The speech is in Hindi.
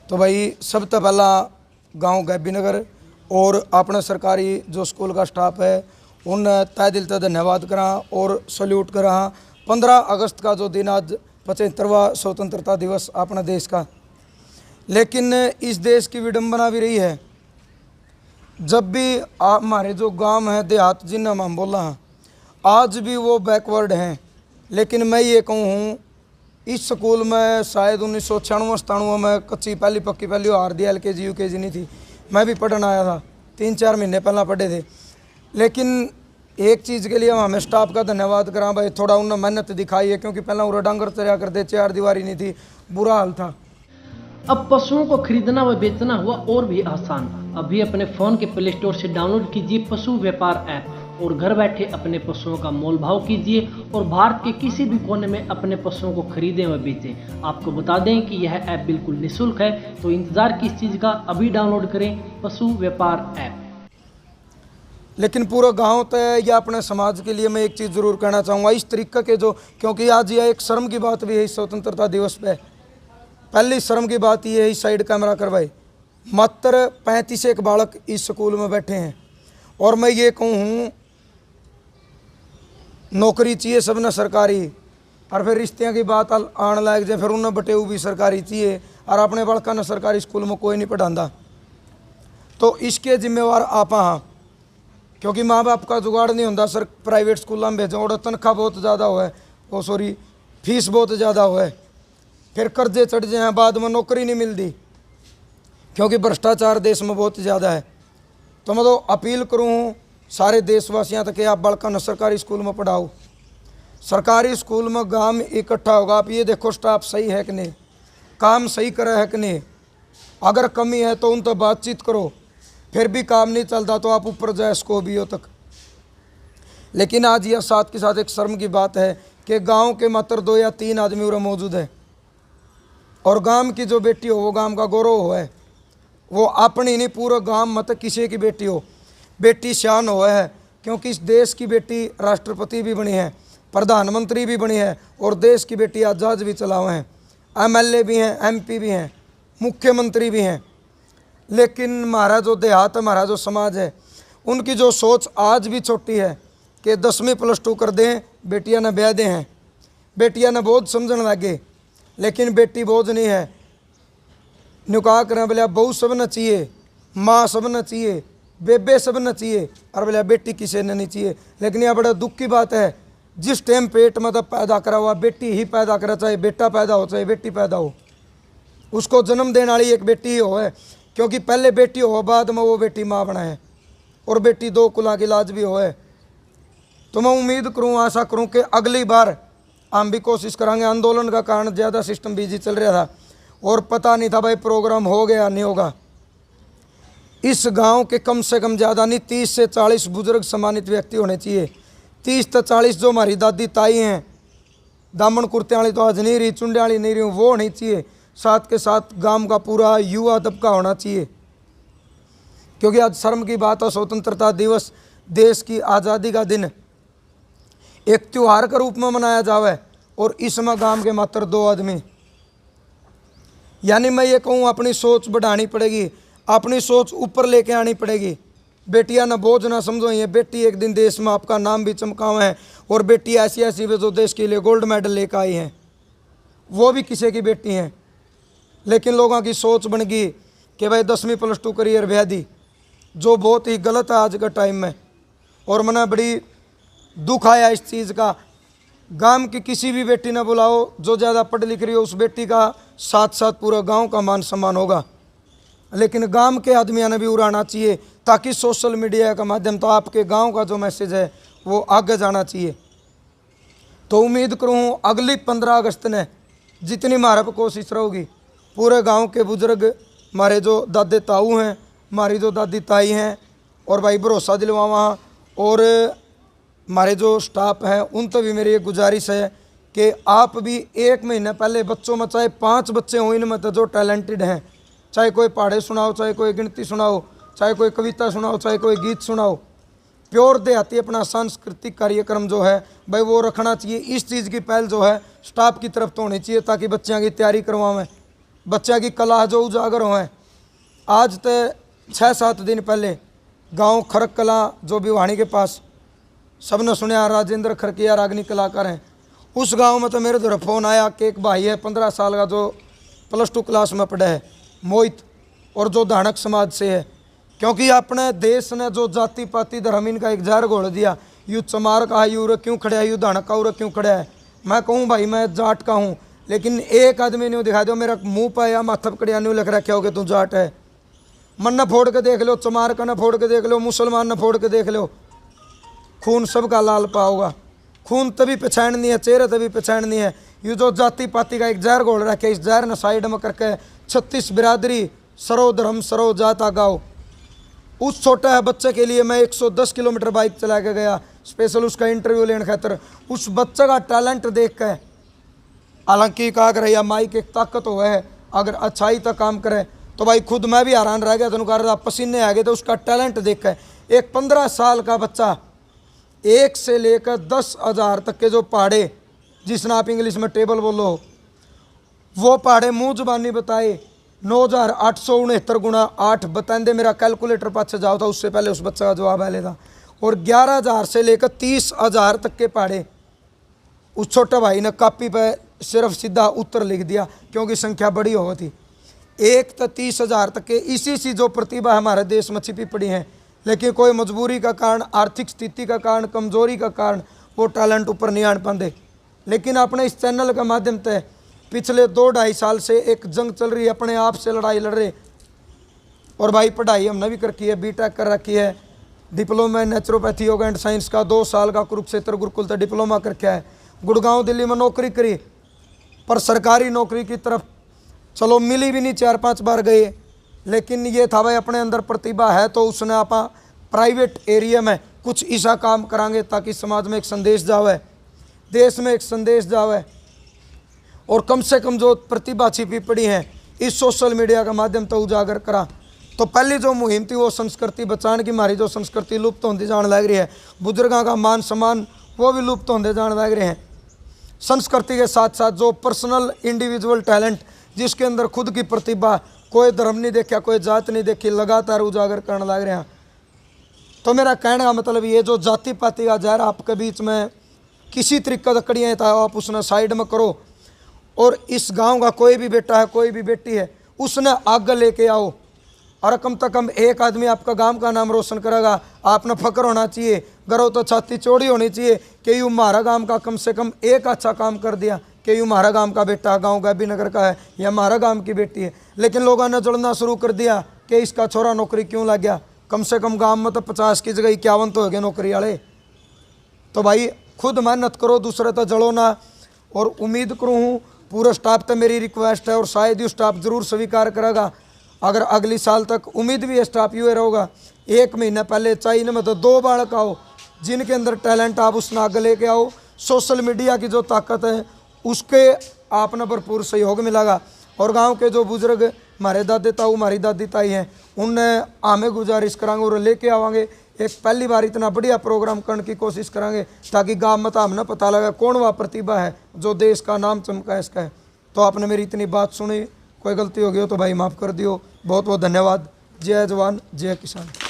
तो भाई सब तो पहला गांव गैबी नगर और अपना सरकारी जो स्कूल का स्टाफ है उन तय दिल से धन्यवाद करा और सल्यूट करा। 15 अगस्त का जो दिन आज 75वां स्वतंत्रता दिवस अपना देश का, लेकिन इस देश की विडंबना भी रही है जब भी हमारे जो गांव है देहात जिन्हें हम बोला हैं आज भी वो बैकवर्ड हैं। लेकिन मैं ये कहूँ इस स्कूल में शायद 1996-97 में कच्ची पहली पक्की पहली RD LKG UKG नहीं थी। मैं भी पढ़ने आया था, 3-4 महीने पहला पढ़े थे। लेकिन एक चीज़ के लिए हमें स्टाफ का धन्यवाद करा भाई, थोड़ा उन्होंने मेहनत दिखाई है, क्योंकि पहला उरा डांगर चरिया करते, 4 दीवारी नहीं थी, बुरा हाल था। अब पशुओं को खरीदना व बेचना हुआ और भी आसान। अभी अपने फ़ोन के प्ले स्टोर से डाउनलोड कीजिए पशु व्यापार ऐप और घर बैठे अपने पशुओं का मोल भाव कीजिए और भारत के किसी भी कोने में अपने पशुओं को खरीदें व बेचें। आपको बता दें कि यह ऐप बिल्कुल निःशुल्क है, तो इंतज़ार किस चीज़ का, अभी डाउनलोड करें पशु व्यापार ऐप। लेकिन पूरा गांव तय या अपने समाज के लिए मैं एक चीज़ ज़रूर कहना चाहूँगा, इस तरीके के जो, क्योंकि आज यह एक शर्म की बात भी है इस स्वतंत्रता दिवस पे। पहली शर्म की बात यह है, इस साइड कैमरा करवाए, मात्र 35 एक बालक इस स्कूल में बैठे हैं। और मैं ये कहूँ नौकरी चाहिए सब ने सरकारी, और फिर रिश्तियों की बात आने लायक जाए फिर उन्हें बटेऊ भी सरकारी चाहिए, और अपने बड़का ने सरकारी स्कूल में कोई नहीं पढ़ाता। तो इसके जिम्मेवार आप हाँ, क्योंकि माँ बाप का जुगाड़ नहीं होता सर प्राइवेट स्कूलों में भेजें और तनख्वाह बहुत ज़्यादा हो है, वो सॉरी फीस बहुत ज़्यादा हो है, फिर कर्जे चढ़ जाए, बाद में नौकरी नहीं मिलती, क्योंकि भ्रष्टाचार देश में बहुत ज़्यादा है। तो मैं तो अपील करूँ सारे देशवासियों तक कि आप बालका ने सरकारी स्कूल में पढ़ाओ। सरकारी स्कूल में गांव इकट्ठा होगा, आप ये देखो स्टाफ सही है कि नहीं, काम सही करे है कि नहीं, अगर कमी है तो उन तो बातचीत करो, फिर भी काम नहीं चलता तो आप ऊपर जाए इसको भी हो तक। लेकिन आज यह साथ के साथ एक शर्म की बात है कि गांव के मात्र 2 या 3 आदमी उरे मौजूद है, और गांव की जो बेटी हो वो गांव का गौरव हो है, वो अपनी नहीं पूरा गांव मत किसी की बेटी हो, बेटी शान हो है, क्योंकि इस देश की बेटी राष्ट्रपति भी बनी है, प्रधानमंत्री भी बनी है, और देश की बेटी आज़ाद भी चला हुए हैं, MLA भी हैं, MP भी हैं, मुख्यमंत्री भी हैं। लेकिन हमारा जो देहात, हमारा जो समाज है, उनकी जो सोच आज भी छोटी है कि 10वीं +2 कर दें, बेटियां न ब्याह दें हैं, बेटियां न बोझ समझने लगे। लेकिन बेटी बोझ नहीं है, निकाह करें बोले बहू सब न चाहिए, माँ सब न चाहिए, बेबे सब न चाहिए, और बोले बेटी किसी ने नहीं चाहिए। लेकिन यह बड़ा दुख की बात है, जिस टाइम पेट में तब पैदा करा हुआ बेटी ही पैदा करा, चाहे बेटा पैदा हो चाहे बेटी पैदा हो, उसको जन्म देने वाली एक बेटी ही हो है, क्योंकि पहले बेटी हो बाद में वो बेटी माँ बना है, और बेटी 2 कुला की लाज भी हो है। तो मैं उम्मीद करूँ, आशा करूँ कि अगली बार हम भी कोशिश करेंगे। आंदोलन का कारण ज़्यादा सिस्टम बिजी चल रहा था और पता नहीं था भाई प्रोग्राम हो गया नहीं होगा। इस गांव के कम से कम ज़्यादा नहीं 30 से 40 बुजुर्ग सम्मानित व्यक्ति होने चाहिए। 30 से 40 जो हमारी दादी ताई हैं, दामन कुर्ते वाली तो आज नहीं रही, चुंडे वाली नहीं रही, वो होनी चाहिए। साथ के साथ गांव का पूरा युवा तबका होना चाहिए, क्योंकि आज शर्म की बात है, स्वतंत्रता दिवस देश की आज़ादी का दिन एक त्यौहार के रूप में मनाया जावे, और इसमें गांव के मात्र 2 आदमी। यानी मैं ये कहूँ अपनी सोच बढ़ानी पड़ेगी, अपनी सोच ऊपर लेके आनी पड़ेगी। बेटियां ना बोझ ना समझो, ये बेटी एक दिन देश में आपका नाम भी चमकावे हैं, और बेटी ऐसी ऐसी भी जो देश के लिए गोल्ड मेडल लेकर आई हैं, वो भी किसी की बेटी हैं। लेकिन लोगों की सोच बन गई कि भाई 10वीं +2 करियर ब्याह दी, जो बहुत ही गलत है आज के टाइम में। और मैंने बड़ी दुख आया इस चीज़ का। गांव की किसी भी बेटी ना बुलाओ, जो ज़्यादा पढ़ लिख रही हो उस बेटी का साथ साथ पूरा गांव का मान सम्मान होगा। लेकिन गांव के आदमियों ने भी उड़ाना चाहिए, ताकि सोशल मीडिया का माध्यम तो आपके गांव का जो मैसेज है वो आगे जाना चाहिए। तो उम्मीद करूँ अगली 15 अगस्त ने जितनी हमारे पर कोशिश रहेगी, पूरे गांव के बुजुर्ग, हमारे जो दादे ताऊ हैं, हमारी जो दादी ताई हैं, और भाई भरोसा दिलवावा, और हमारे जो स्टाफ हैं उन तो भी मेरी एक गुजारिश है कि आप भी 1 महीने पहले बच्चों में, चाहे 5 बच्चे हों इनमें तो जो टैलेंटेड हैं, चाहे कोई पहाड़े सुनाओ, चाहे कोई गिनती सुनाओ, चाहे कोई कविता सुनाओ, चाहे कोई गीत सुनाओ, प्योर देहाती अपना सांस्कृतिक कार्यक्रम जो है भाई वो रखना चाहिए। इस चीज़ की पहल जो है स्टाफ की तरफ तो होनी चाहिए, ताकि बच्चों की तैयारी करवावें, बच्चा की कला जो उजागर हुए। आज तो 6-7 दिन पहले गांव खरक कला जो भिवानी के पास सबने सुना, राजेंद्र खरकिया रागनी कलाकार हैं। उस गांव में तो मेरे तरफ फ़ोन आया कि एक भाई है 15 साल का जो +2 क्लास में पढ़ा है, मोहित, और जो धानक समाज से है। क्योंकि अपने देश ने जो जाति पाति धर्म इनका एक जहर घोल दिया, यू चमार का है, यू क्यों खड़ा है, यू धानक का उरे क्यों खड़ा है। मैं कहूँ भाई मैं जाट का हूँ, लेकिन एक आदमी नहीं दिखा दो मेरा मुँह पर या माथा पकड़िया नहीं लिख रखे हो कि तू जाट है। मन न फोड़ के देख लो, चमार का न फोड़ के देख लो, मुसलमान न फोड़ के देख लो, खून सबका लाल पाओगा। खून तभी पहचाननी है, चेहरे तभी पहचाननी है। ये जो जाति पाति का एक जहर घोल रखे, इस जहर ने साइड में करके 36 बिरादरी सरो धर्म सरो जात आगाओ। उस छोटा है बच्चे के लिए मैं 110 किलोमीटर बाइक चला के गया, स्पेशल उसका इंटरव्यू लेने खातर। उस बच्चे का टैलेंट देख के, हालांकि का कर या माइक एक ताकत हो है, अगर अच्छाई तक काम करे तो भाई खुद मैं भी हैरान रह गया। तो पसीने आ गए तो उसका टैलेंट देख के। एक 15 साल का बच्चा 1 से लेकर 10,000 तक के जो पहाड़े, जिसने आप इंग्लिश में टेबल बोलो, वो पहाड़े मुँह जुबानी बताए 9,869 गुणा 8 बताएंदे। मेरा कैलकुलेटर पाछे जाओ था, उससे पहले उस बच्चे का जवाब आ लेता। और 11,000 से लेकर 30,000 तक के पहाड़े उस छोटे भाई ने कॉपी पे सिर्फ सीधा उत्तर लिख दिया, क्योंकि संख्या बड़ी हो थी। 1 तो 30,000 तक के इसी सी जो प्रतिभा हमारे देश में छिपी पड़ी है, लेकिन कोई मजबूरी का कारण, आर्थिक स्थिति का कारण, कमजोरी का कारण वो टैलेंट ऊपर नहीं आन पाते। लेकिन अपने इस चैनल के माध्यम से पिछले 2-2.5 साल से एक जंग चल रही है, अपने आप से लड़ाई लड़ रहे। और भाई पढ़ाई हमने भी कर रखी है, बीटेक कर रखी है, diploma naturopathy yoga and science का 2 साल का कुरुक्षेत्र गुरुकुल से डिप्लोमा कर रखा है। गुड़गांव दिल्ली में नौकरी करी, पर सरकारी नौकरी की तरफ चलो मिली भी नहीं, 4-5 बार गए। लेकिन ये था भाई अपने अंदर प्रतिभा है तो उसने आप प्राइवेट एरिया में कुछ ऐसा काम करांगे ताकि समाज में एक संदेश जावे, देश में एक संदेश जावे। और कम से कम जो प्रतिभा छिपी पड़ी है इस सोशल मीडिया के माध्यम से उजागर करा। तो पहली जो मुहिम थी वो संस्कृति बचाने की, हमारी जो संस्कृति लुप्त होती जाने लग रही है, बुजुर्गों का मान सम्मान वो भी लुप्त होते जाने लग रहे हैं। संस्कृति के साथ साथ जो पर्सनल इंडिविजुअल टैलेंट, जिसके अंदर खुद की प्रतिभा, कोई धर्म नहीं देखा, कोई जात नहीं देखी, लगातार उजागर करने लग रहे हैं। तो मेरा कहने का मतलब ये जो जाति पाति का जहर आपके बीच में किसी तरीके से कड़ियाँ था, आप उसने साइड में करो। और इस गांव का कोई भी बेटा है, कोई भी बेटी है, उसने आगे लेके आओ। और कम से कम एक आदमी आपका गांव का नाम रोशन करेगा, आपने फक्र होना चाहिए, गर्व तो छाती चौड़ी होनी चाहिए कि यूँ हमारा गांव का कम से कम एक अच्छा काम कर दिया, कि यूँ हमारा गांव का बेटा गांव गैबी नगर का है या हमारा गांव की बेटी है। लेकिन लोगों ने जुड़ना शुरू कर दिया कि इसका छोरा नौकरी क्यों लग गया। कम से कम गांव में तो 50 की जगह 51 तो हो गए नौकरी वाले। तो भाई खुद मेहनत करो, दूसरे तो जड़ो ना। और उम्मीद करूँ पूरा स्टाफ तो मेरी रिक्वेस्ट है, और शायद ये स्टाफ ज़रूर स्वीकार करेगा। अगर अगली साल तक उम्मीद भी है स्टाफ यूँ रहेगा, 1 महीना पहले चाहिए में तो 2 बालक आओ जिनके अंदर टैलेंट, आप उसने आगे लेके आओ। सोशल मीडिया की जो ताकत है उसके आपने भरपूर सहयोग मिलेगा। और गांव के जो बुजुर्ग हमारे दादे ताऊ, हमारी दादी ताई हैं, उनने हमें गुजारिश करांगे और लेके आवांगे। एक पहली बार इतना बढ़िया प्रोग्राम करने की कोशिश करेंगे ताकि गांव में तो हमने पता लगा कौन वह प्रतिभा है जो देश का नाम चमका है इसका है। तो आपने मेरी इतनी बात सुनी, कोई गलती हो गई हो तो भाई माफ़ कर दियो। बहुत बहुत धन्यवाद। जय जवान जय किसान।